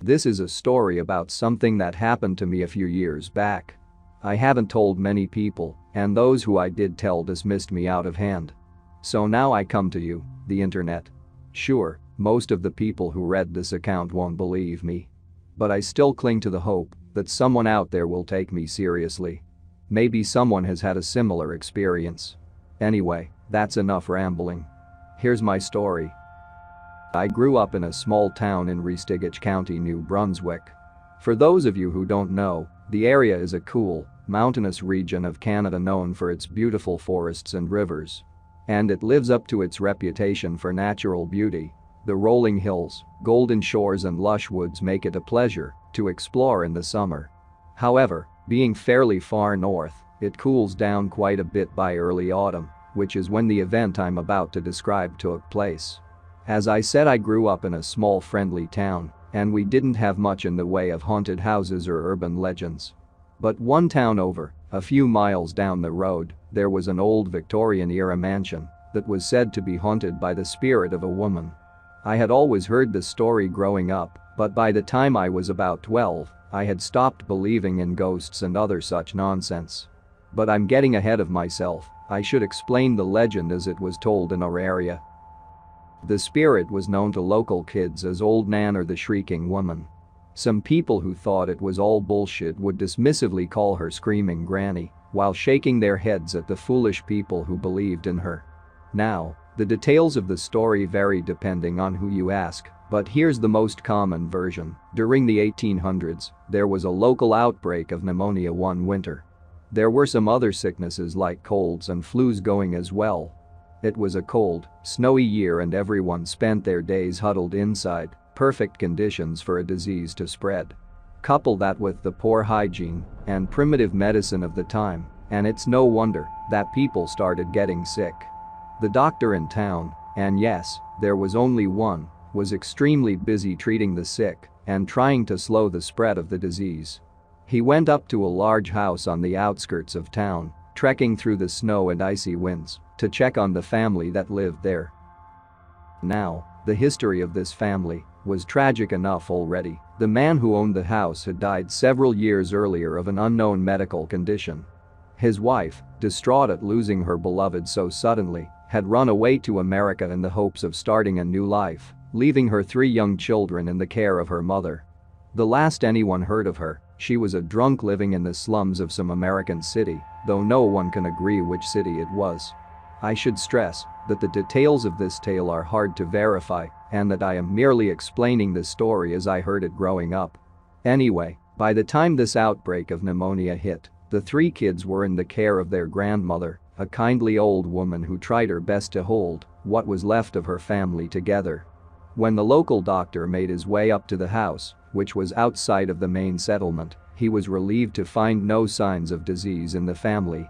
This is a story about something that happened to me a few years back. I haven't told many people, and those who I did tell dismissed me out of hand. So now I come to you, the internet. Sure, most of the people who read this account won't believe me. But I still cling to the hope that someone out there will take me seriously. Maybe someone has had a similar experience. Anyway, that's enough rambling. Here's my story. I grew up in a small town in Reupload County, New Brunswick. For those of you who don't know, the area is a cool, mountainous region of Canada known for its beautiful forests and rivers. And it lives up to its reputation for natural beauty. The rolling hills, golden shores and lush woods make it a pleasure to explore in the summer. However, being fairly far north, it cools down quite a bit by early autumn, which is when the event I'm about to describe took place. As I said, I grew up in a small friendly town, and we didn't have much in the way of haunted houses or urban legends. But one town over, a few miles down the road, there was an old Victorian-era mansion that was said to be haunted by the spirit of a woman. I had always heard the story growing up, but by the time I was about 12, I had stopped believing in ghosts and other such nonsense. But I'm getting ahead of myself. I should explain the legend as it was told in our area. The spirit was known to local kids as Old Nan or the Shrieking Woman. Some people who thought it was all bullshit would dismissively call her Screaming Granny, while shaking their heads at the foolish people who believed in her. Now, the details of the story vary depending on who you ask, but here's the most common version. During the 1800s, there was a local outbreak of pneumonia one winter. There were some other sicknesses like colds and flus going as well. It was a cold, snowy year and everyone spent their days huddled inside, perfect conditions for a disease to spread. Couple that with the poor hygiene and primitive medicine of the time, and it's no wonder that people started getting sick. The doctor in town, and yes, there was only one, was extremely busy treating the sick and trying to slow the spread of the disease. He went up to a large house on the outskirts of town, trekking through the snow and icy winds to check on the family that lived there. Now, the history of this family was tragic enough already. The man who owned the house had died several years earlier of an unknown medical condition. His wife, distraught at losing her beloved so suddenly, had run away to America in the hopes of starting a new life, leaving her 3 young children in the care of her mother. The last anyone heard of her, she was a drunk living in the slums of some American city, though no one can agree which city it was. I should stress that the details of this tale are hard to verify and that I am merely explaining the story as I heard it growing up. Anyway, by the time this outbreak of pneumonia hit, the 3 kids were in the care of their grandmother, a kindly old woman who tried her best to hold what was left of her family together. When the local doctor made his way up to the house, which was outside of the main settlement, he was relieved to find no signs of disease in the family.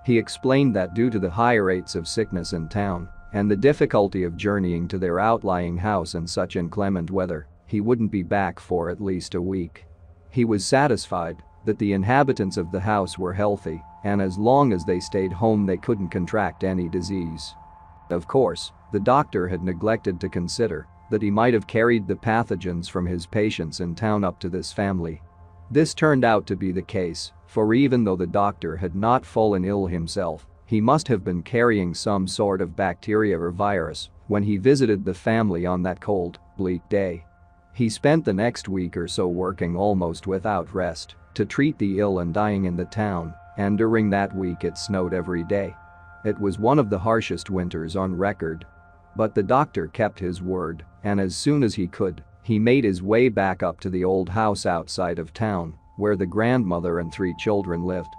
He explained that due to the high rates of sickness in town and the difficulty of journeying to their outlying house in such inclement weather, he wouldn't be back for at least a week. He was satisfied that the inhabitants of the house were healthy, and as long as they stayed home they couldn't contract any disease. Of course, the doctor had neglected to consider that he might have carried the pathogens from his patients in town up to this family. This turned out to be the case, for even though the doctor had not fallen ill himself, he must have been carrying some sort of bacteria or virus when he visited the family on that cold, bleak day. He spent the next week or so working almost without rest to treat the ill and dying in the town, and during that week it snowed every day. It was one of the harshest winters on record. But the doctor kept his word, and as soon as he could, he made his way back up to the old house outside of town, where the grandmother and 3 children lived.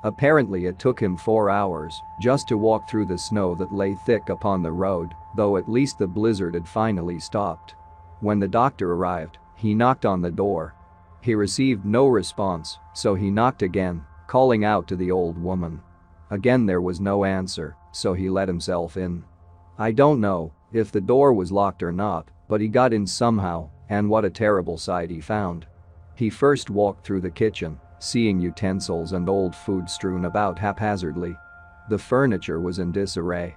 Apparently it took him 4 hours just to walk through the snow that lay thick upon the road, though at least the blizzard had finally stopped. When the doctor arrived, he knocked on the door. He received no response, so he knocked again, calling out to the old woman. Again there was no answer, so he let himself in. I don't know if the door was locked or not, but he got in somehow, and what a terrible sight he found. He first walked through the kitchen, seeing utensils and old food strewn about haphazardly. The furniture was in disarray.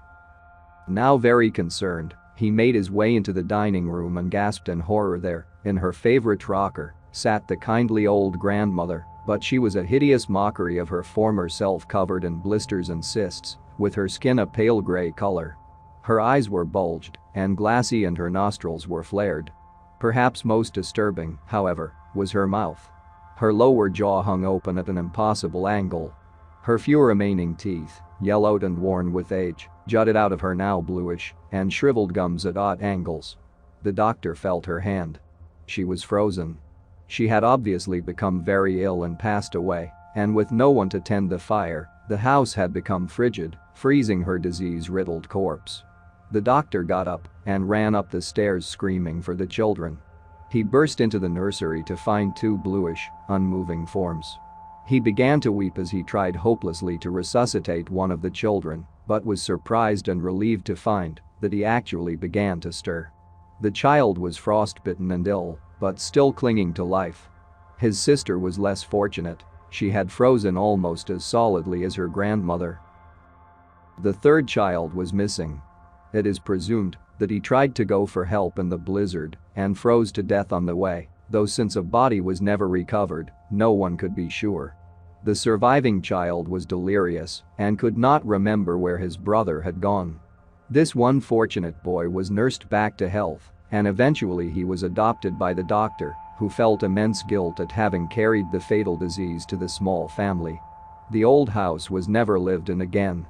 Now very concerned, he made his way into the dining room and gasped in horror there In her favorite rocker sat the kindly old grandmother, but she was a hideous mockery of her former self, covered in blisters and cysts, with her skin a pale gray color. Her eyes were bulged and glassy and her nostrils were flared. Perhaps most disturbing, however, was her mouth. Her lower jaw hung open at an impossible angle. Her few remaining teeth, yellowed and worn with age, jutted out of her now bluish and shriveled gums at odd angles. The doctor felt her hand. She was frozen. She had obviously become very ill and passed away, and with no one to tend the fire, the house had become frigid, freezing her disease-riddled corpse. The doctor got up and ran up the stairs screaming for the children. He burst into the nursery to find two bluish, unmoving forms. He began to weep as he tried hopelessly to resuscitate one of the children, but was surprised and relieved to find that he actually began to stir. The child was frostbitten and ill, but still clinging to life. His sister was less fortunate. She had frozen almost as solidly as her grandmother. The third child was missing. It is presumed that he tried to go for help in the blizzard and froze to death on the way, though since a body was never recovered, no one could be sure. The surviving child was delirious and could not remember where his brother had gone. This one fortunate boy was nursed back to health, and eventually he was adopted by the doctor, who felt immense guilt at having carried the fatal disease to the small family. The old house was never lived in again.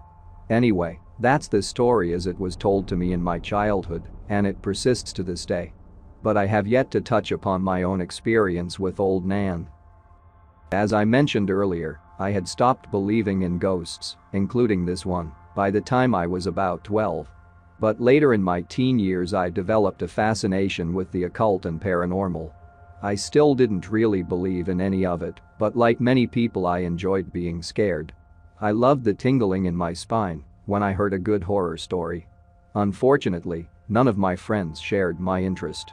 Anyway, that's the story as it was told to me in my childhood, and it persists to this day. But I have yet to touch upon my own experience with Old Nan. As I mentioned earlier, I had stopped believing in ghosts, including this one, by the time I was about 12. But later in my teen years I developed a fascination with the occult and paranormal. I still didn't really believe in any of it, but like many people I enjoyed being scared. I loved the tingling in my spine when I heard a good horror story. Unfortunately, none of my friends shared my interest.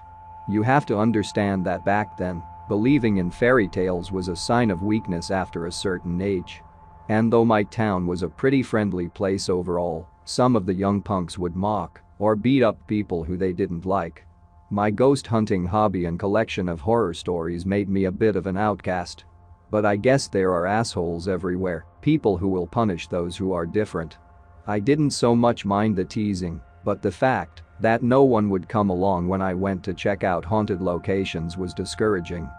You have to understand that back then, believing in fairy tales was a sign of weakness after a certain age. And though my town was a pretty friendly place overall, some of the young punks would mock or beat up people who they didn't like. My ghost hunting hobby and collection of horror stories made me a bit of an outcast. But I guess there are assholes everywhere, people who will punish those who are different. I didn't so much mind the teasing, but the fact that no one would come along when I went to check out haunted locations was discouraging.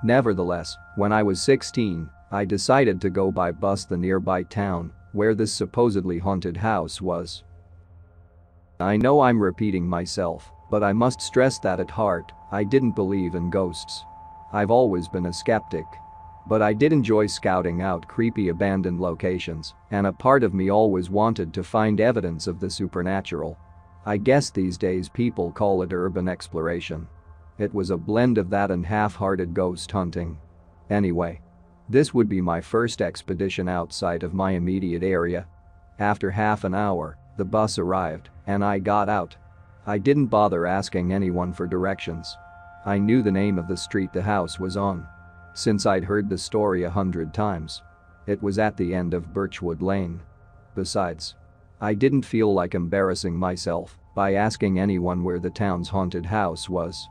Nevertheless, when I was 16, I decided to go by bus the nearby town where this supposedly haunted house was. I know I'm repeating myself, but I must stress that at heart, I didn't believe in ghosts. I've always been a skeptic. But I did enjoy scouting out creepy abandoned locations, and a part of me always wanted to find evidence of the supernatural. I guess these days people call it urban exploration. It was a blend of that and half-hearted ghost hunting. Anyway, this would be my first expedition outside of my immediate area. After half an hour, the bus arrived, and I got out. I didn't bother asking anyone for directions. I knew the name of the street the house was on, since I'd heard the story 100 times. It was at the end of Birchwood Lane. Besides, I didn't feel like embarrassing myself by asking anyone where the town's haunted house was.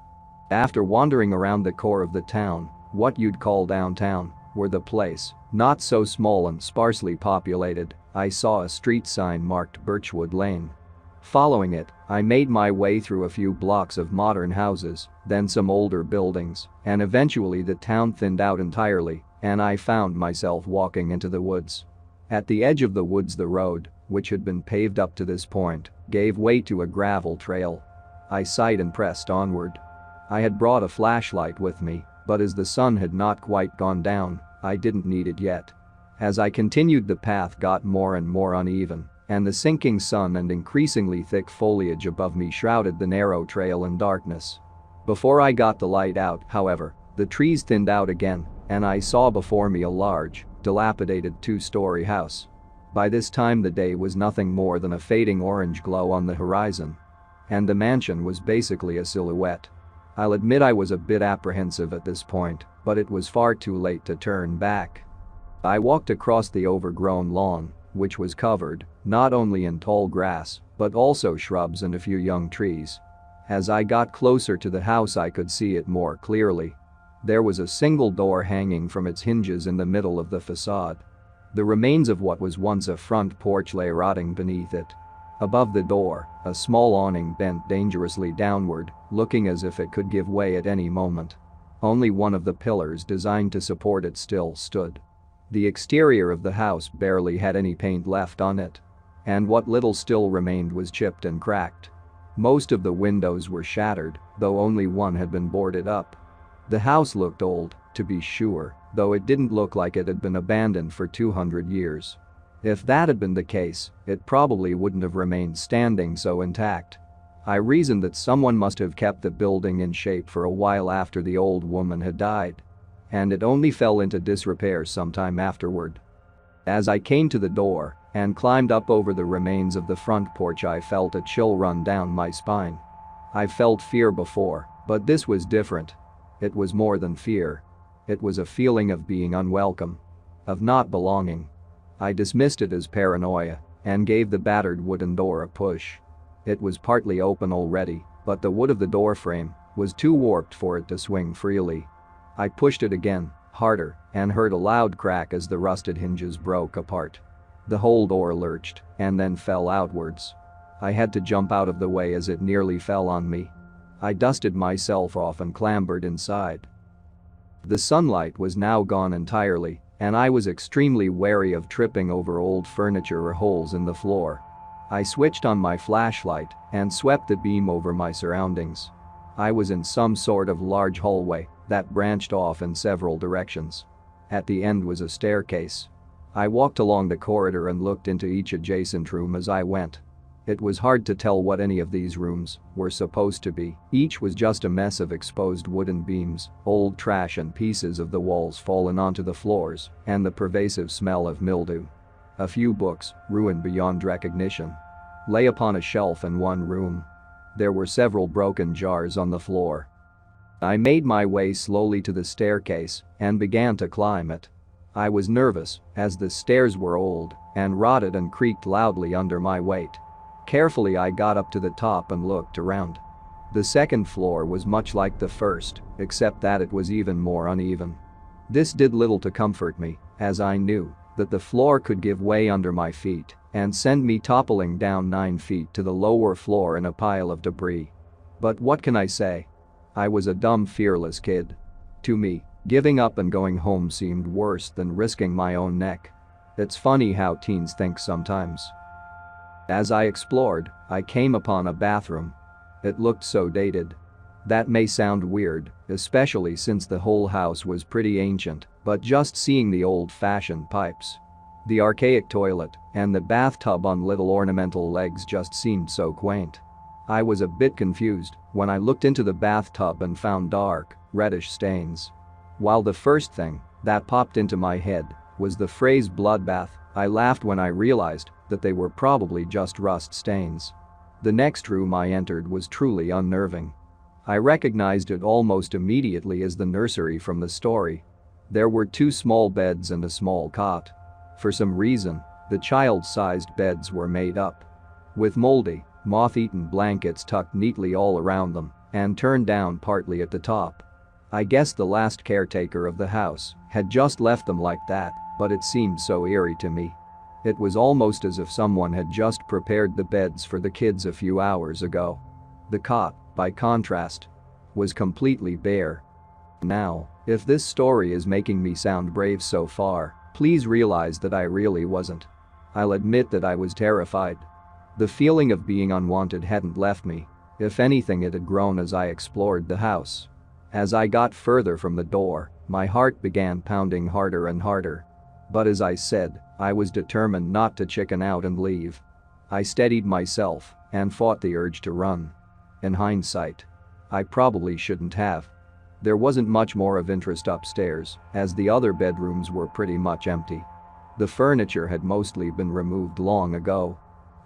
After wandering around the core of the town, what you'd call downtown, where the place, not so small and sparsely populated, I saw a street sign marked Birchwood Lane. Following it, I made my way through a few blocks of modern houses, then some older buildings, and eventually the town thinned out entirely, and I found myself walking into the woods. At the edge of the woods the road, which had been paved up to this point, gave way to a gravel trail. I sighed and pressed onward. I had brought a flashlight with me, but as the sun had not quite gone down, I didn't need it yet. As I continued the path got more and more uneven, and the sinking sun and increasingly thick foliage above me shrouded the narrow trail in darkness. Before I got the light out, however, the trees thinned out again, and I saw before me a large, dilapidated two-story house. By this time the day was nothing more than a fading orange glow on the horizon. And the mansion was basically a silhouette. I'll admit I was a bit apprehensive at this point, but it was far too late to turn back. I walked across the overgrown lawn, which was covered not only in tall grass, but also shrubs and a few young trees. As I got closer to the house I could see it more clearly. There was a single door hanging from its hinges in the middle of the facade. The remains of what was once a front porch lay rotting beneath it. Above the door, a small awning bent dangerously downward, looking as if it could give way at any moment. Only one of the pillars designed to support it still stood. The exterior of the house barely had any paint left on it. And what little still remained was chipped and cracked. Most of the windows were shattered, though only one had been boarded up. The house looked old, to be sure, though it didn't look like it had been abandoned for 200 years. If that had been the case, it probably wouldn't have remained standing so intact. I reasoned that someone must have kept the building in shape for a while after the old woman had died. And it only fell into disrepair sometime afterward. As I came to the door and climbed up over the remains of the front porch, I felt a chill run down my spine. I felt fear before, but this was different. It was more than fear. It was a feeling of being unwelcome. Of not belonging. I dismissed it as paranoia and gave the battered wooden door a push. It was partly open already, but the wood of the door frame was too warped for it to swing freely. I pushed it again, harder, and heard a loud crack as the rusted hinges broke apart. The whole door lurched and then fell outwards. I had to jump out of the way as it nearly fell on me. I dusted myself off and clambered inside. The sunlight was now gone entirely, and I was extremely wary of tripping over old furniture or holes in the floor. I switched on my flashlight and swept the beam over my surroundings. I was in some sort of large hallway that branched off in several directions. At the end was a staircase. I walked along the corridor and looked into each adjacent room as I went. It was hard to tell what any of these rooms were supposed to be. Each was just a mess of exposed wooden beams, old trash and pieces of the walls fallen onto the floors, and the pervasive smell of mildew. A few books, ruined beyond recognition, lay upon a shelf in one room. There were several broken jars on the floor. I made my way slowly to the staircase and began to climb it. I was nervous as the stairs were old and rotted and creaked loudly under my weight. Carefully I got up to the top and looked around. The second floor was much like the first, except that it was even more uneven. This did little to comfort me, as I knew that the floor could give way under my feet and send me toppling down 9 feet to the lower floor in a pile of debris. But what can I say? I was a dumb, fearless kid. To me, giving up and going home seemed worse than risking my own neck. It's funny how teens think sometimes. As I explored, I came upon a bathroom. It looked so dated. That may sound weird, especially since the whole house was pretty ancient, but just seeing the old-fashioned pipes, the archaic toilet, and the bathtub on little ornamental legs just seemed so quaint. I was a bit confused when I looked into the bathtub and found dark, reddish stains. While the first thing that popped into my head was the phrase bloodbath, I laughed when I realized that they were probably just rust stains. The next room I entered was truly unnerving. I recognized it almost immediately as the nursery from the story. There were 2 small beds and a small cot. For some reason, the child-sized beds were made up with moldy, moth-eaten blankets tucked neatly all around them and turned down partly at the top. I guess the last caretaker of the house had just left them like that, but it seemed so eerie to me. It was almost as if someone had just prepared the beds for the kids a few hours ago. The cot, by contrast, was completely bare. Now, if this story is making me sound brave so far, please realize that I really wasn't. I'll admit that I was terrified. The feeling of being unwanted hadn't left me. If anything, it had grown as I explored the house. As I got further from the door, my heart began pounding harder and harder. But as I said, I was determined not to chicken out and leave. I steadied myself and fought the urge to run. In hindsight, I probably shouldn't have. There wasn't much more of interest upstairs, as the other bedrooms were pretty much empty. The furniture had mostly been removed long ago.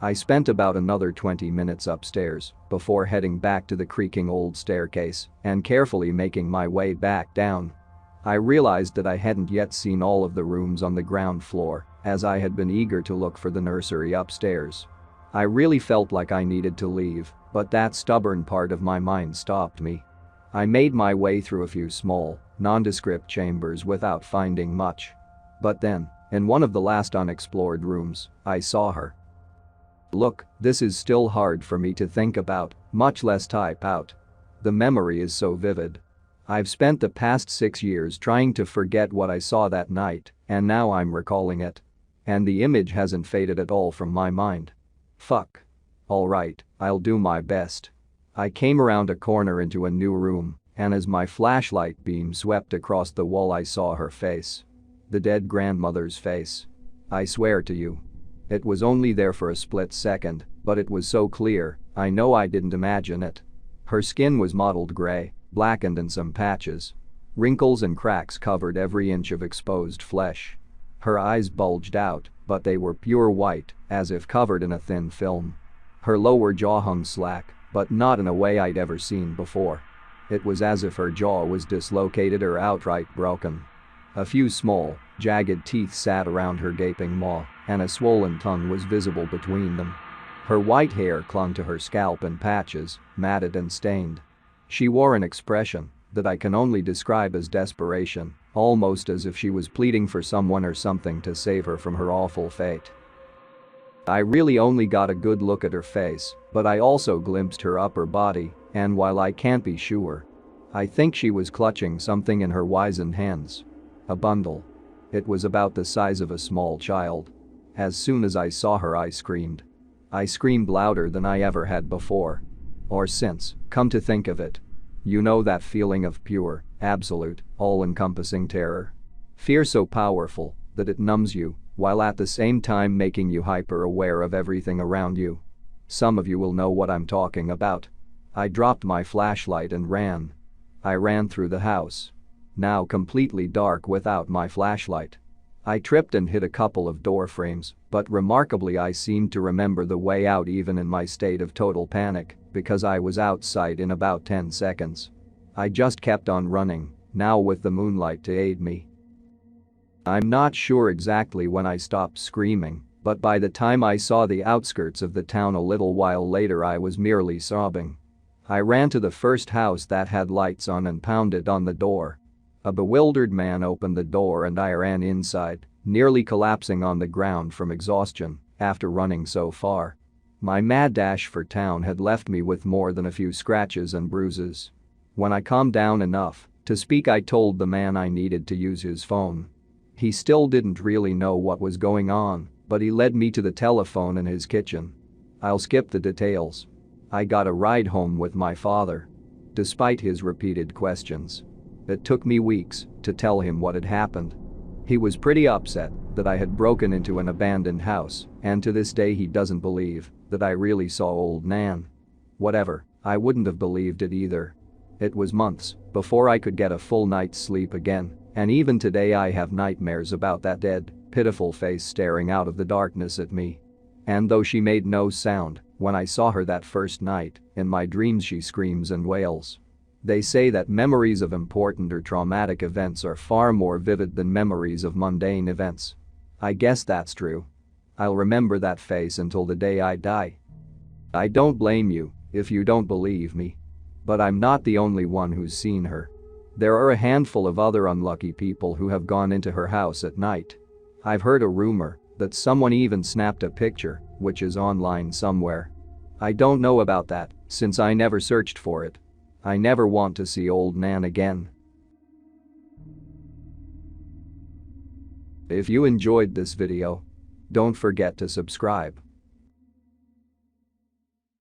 I spent about another 20 minutes upstairs before heading back to the creaking old staircase and carefully making my way back down. I realized that I hadn't yet seen all of the rooms on the ground floor, as I had been eager to look for the nursery upstairs. I really felt like I needed to leave, but that stubborn part of my mind stopped me. I made my way through a few small, nondescript chambers without finding much. But then, in one of the last unexplored rooms, I saw her. Look, this is still hard for me to think about, much less type out. The memory is so vivid. I've spent the past 6 years trying to forget what I saw that night, and now I'm recalling it. And the image hasn't faded at all from my mind. Fuck. Alright, I'll do my best. I came around a corner into a new room, and as my flashlight beam swept across the wall I saw her face. The dead grandmother's face. I swear to you. It was only there for a split second, but it was so clear, I know I didn't imagine it. Her skin was mottled gray, blackened in some patches. Wrinkles and cracks covered every inch of exposed flesh. Her eyes bulged out, but they were pure white, as if covered in a thin film. Her lower jaw hung slack, but not in a way I'd ever seen before. It was as if her jaw was dislocated or outright broken. A few small, jagged teeth sat around her gaping maw, and a swollen tongue was visible between them. Her white hair clung to her scalp in patches, matted and stained. She wore an expression that I can only describe as desperation, almost as if she was pleading for someone or something to save her from her awful fate. I really only got a good look at her face, but I also glimpsed her upper body, and while I can't be sure, I think she was clutching something in her wizened hands. A bundle. It was about the size of a small child. As soon as I saw her, I screamed. I screamed louder than I ever had before. Or since, come to think of it. You know that feeling of pure, absolute, all-encompassing terror. Fear so powerful that it numbs you, while at the same time making you hyper-aware of everything around you. Some of you will know what I'm talking about. I dropped my flashlight and ran. I ran through the house. Now completely dark without my flashlight. I tripped and hit a couple of door frames, but remarkably I seemed to remember the way out even in my state of total panic, because I was outside in about 10 seconds. I just kept on running, now with the moonlight to aid me. I'm not sure exactly when I stopped screaming, but by the time I saw the outskirts of the town a little while later I was merely sobbing. I ran to the first house that had lights on and pounded on the door. A bewildered man opened the door and I ran inside, nearly collapsing on the ground from exhaustion after running so far. My mad dash for town had left me with more than a few scratches and bruises. When I calmed down enough to speak, I told the man I needed to use his phone. He still didn't really know what was going on, but he led me to the telephone in his kitchen. I'll skip the details. I got a ride home with my father. Despite his repeated questions. It took me weeks to tell him what had happened. He was pretty upset that I had broken into an abandoned house, and to this day he doesn't believe that I really saw old Nan. Whatever, I wouldn't have believed it either. It was months before I could get a full night's sleep again, and even today I have nightmares about that dead, pitiful face staring out of the darkness at me. And though she made no sound when I saw her that first night, in my dreams she screams and wails. They say that memories of important or traumatic events are far more vivid than memories of mundane events. I guess that's true. I'll remember that face until the day I die. I don't blame you if you don't believe me. But I'm not the only one who's seen her. There are a handful of other unlucky people who have gone into her house at night. I've heard a rumor that someone even snapped a picture, which is online somewhere. I don't know about that, since I never searched for it. I never want to see old Nan again. If you enjoyed this video, don't forget to subscribe.